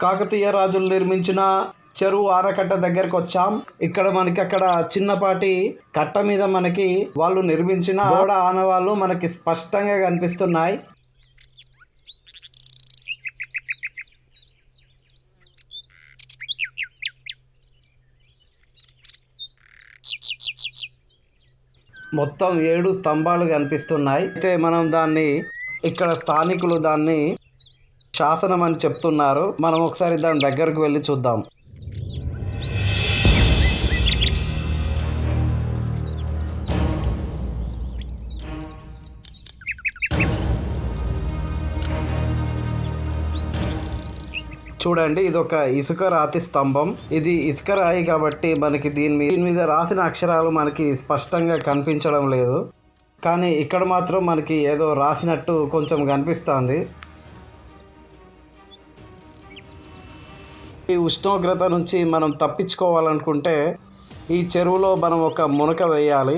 కాకతీయ రాజులు నిర్మించిన చెరువు ఆనకట్ట దగ్గరకు వచ్చాం. ఇక్కడ మనకి అక్కడ చిన్నపాటి కట్ట మీద మనకి వాళ్ళు నిర్మించిన గోడ ఆనవాళ్ళు మనకి స్పష్టంగా కనిపిస్తున్నాయి. మొత్తం 7 స్తంభాలు కనిపిస్తున్నాయి. అయితే మనం దాన్ని ఇక్కడ స్థానికులు దాన్ని శాసనం అని చెప్తున్నారు. మనం ఒకసారి దాని దగ్గరకు వెళ్ళి చూద్దాం. చూడండి, ఇది ఒక ఇసుక రాతి స్తంభం. ఇది ఇసుక రాయి కాబట్టి మనకి దీని మీద రాసిన అక్షరాలు మనకి స్పష్టంగా కనిపించడం లేదు. కానీ ఇక్కడ మాత్రం మనకి ఏదో రాసినట్టు కొంచెం కనిపిస్తుంది. ఈ ఉష్ణోగ్రత నుంచి మనం తప్పించుకోవాలనుకుంటే ఈ చెరువులో మనం ఒక మునక వేయాలి.